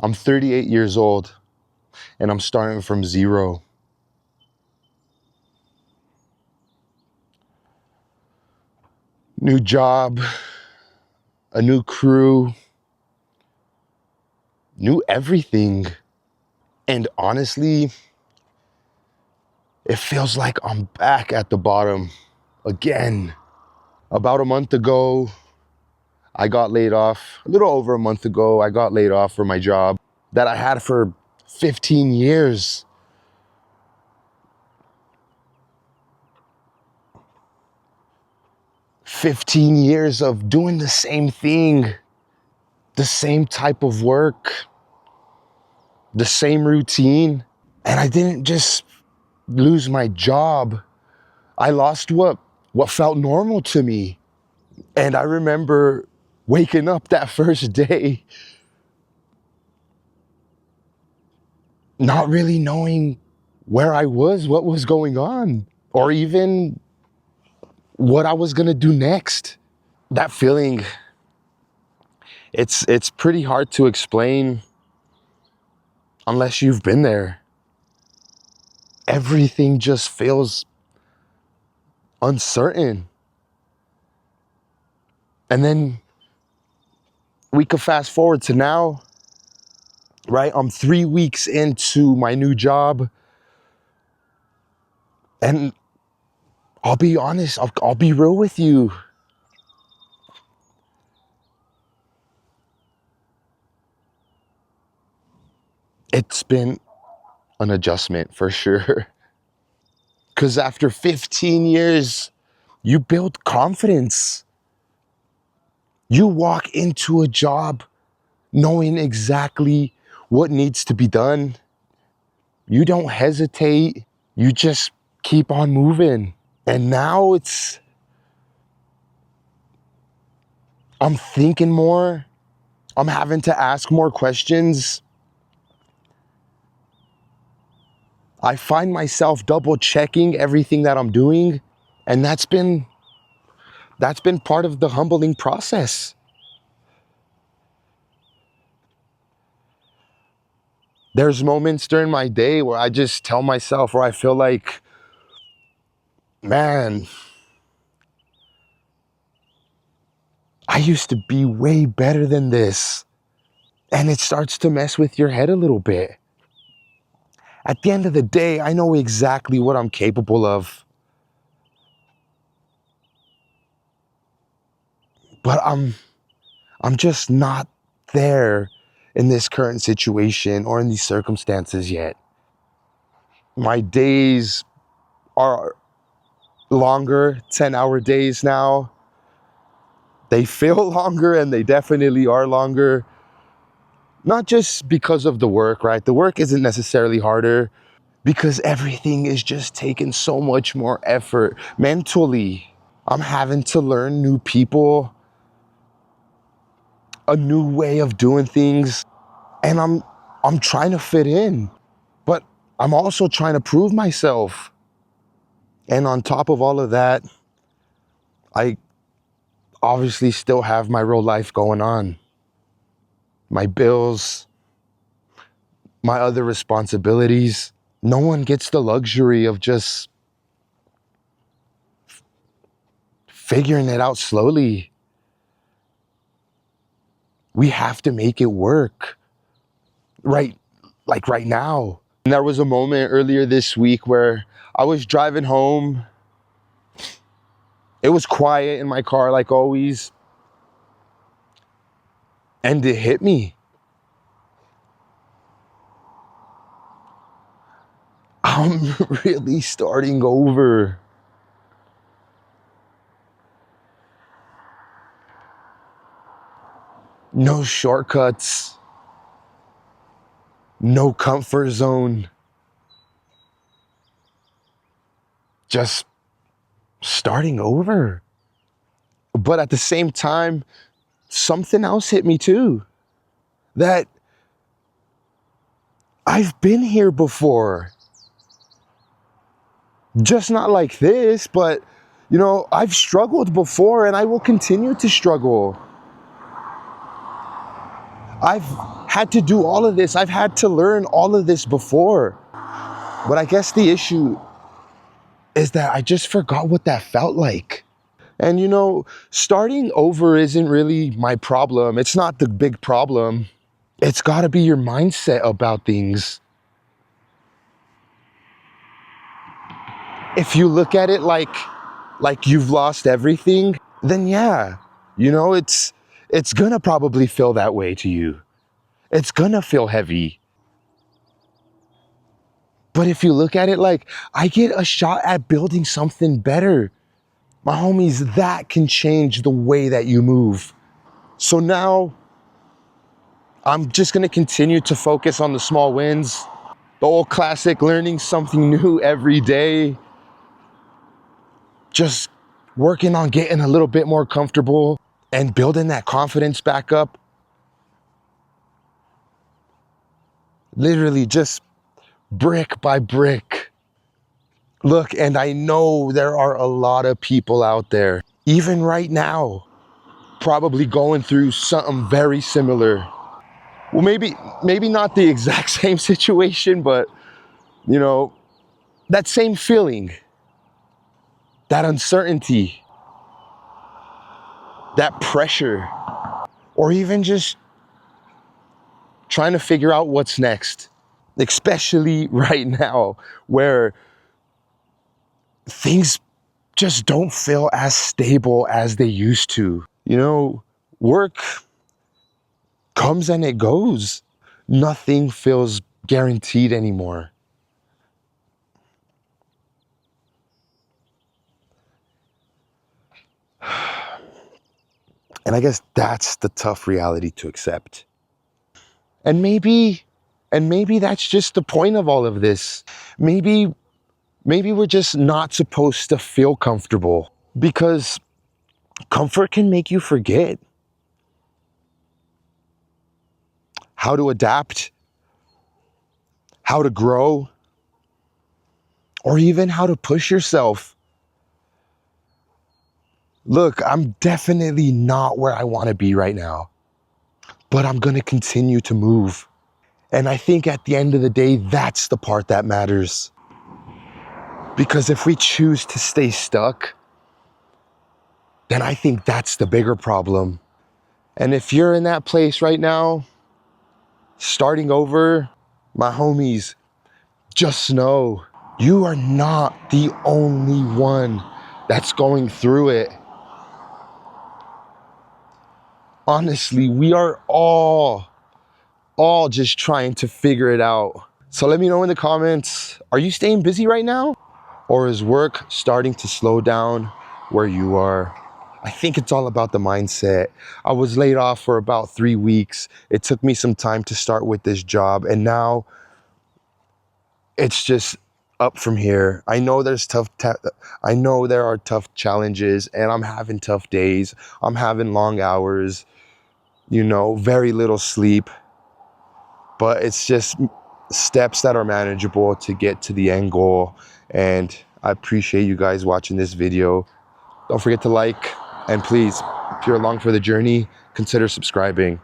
I'm 38 years old and I'm starting from zero. New job, a new crew, new everything. And honestly, it feels like I'm back at the bottom again. About a month ago, I got laid off. A little over a month ago, I got laid off for my job that I had for 15 years. "15 years of doing the same thing, the same type of work, the same routine." And I didn't just lose my job. I lost what felt normal to me. And I remember waking up that first day, not really knowing where I was, what was going on, or even what I was gonna do next. That feeling, it's pretty hard to explain unless you've been there. Everything just feels uncertain. And then we could fast forward to now, right? I'm 3 weeks into my new job. And I'll be honest, I'll be real with you. It's been an adjustment for sure. Because after 15 years, you build confidence. You walk into a job knowing exactly what needs to be done. You don't hesitate. You just keep on moving. And now I'm thinking more. I'm having to ask more questions. I find myself double checking everything that I'm doing. And that's been part of the humbling process. There's moments during my day where I just tell myself, where I feel like, man, I used to be way better than this. And it starts to mess with your head a little bit. At the end of the day, I know exactly what I'm capable of. But I'm just not there in this current situation or in these circumstances yet. My days are longer, 10-hour days now. They feel longer and they definitely are longer. Not just because of the work, right? The work isn't necessarily harder, because everything is just taking so much more effort mentally. I'm having to learn new people, a new way of doing things, and I'm trying to fit in, but I'm also trying to prove myself. And on top of all of that, I obviously still have my real life going on. My bills, my other responsibilities. No one gets the luxury of just figuring it out slowly. We have to make it work right now. And there was a moment earlier this week where I was driving home. It was quiet in my car like always. And it hit me. I'm really starting over. No shortcuts. No comfort zone. Just starting over. But at the same time, something else hit me too. That I've been here before. Just not like this, but I've struggled before and I will continue to struggle. I've had to do all of this. I've had to learn all of this before. But I guess the issue is that I just forgot what that felt like. And you know, starting over isn't really my problem. It's not the big problem. It's gotta be your mindset about things. If you look at it like you've lost everything, then yeah, you know, it's gonna probably feel that way to you. It's gonna feel heavy. But if you look at it like, I get a shot at building something better, my homies, that can change the way that you move. So now I'm just gonna continue to focus on the small wins, the old classic, learning something new every day, just working on getting a little bit more comfortable and building that confidence back up. Literally just brick by brick. Look, and I know there are a lot of people out there, even right now, probably going through something very similar. Well, maybe not the exact same situation, but you know, that same feeling, that uncertainty, that pressure, or even just trying to figure out what's next, especially right now where things just don't feel as stable as they used to. You know, work comes and it goes. Nothing feels guaranteed anymore. And I guess that's the tough reality to accept. And maybe that's just the point of all of this. Maybe we're just not supposed to feel comfortable, because comfort can make you forget how to adapt, how to grow, or even how to push yourself. Look, I'm definitely not where I want to be right now, but I'm going to continue to move. And I think at the end of the day, that's the part that matters. Because if we choose to stay stuck, then I think that's the bigger problem. And if you're in that place right now, starting over, my homies, just know you are not the only one that's going through it. Honestly, we are all just trying to figure it out. So let me know in the comments, are you staying busy right now? Or is work starting to slow down where you are? I think it's all about the mindset. I was laid off for about 3 weeks. It took me some time to start with this job, and now it's just up from here. I know I know there are tough challenges, and I'm having tough days. I'm having long hours, you know, very little sleep, but it's just steps that are manageable to get to the end goal. And I appreciate you guys watching this video. Don't forget to like, and please, if you're along for the journey, consider subscribing.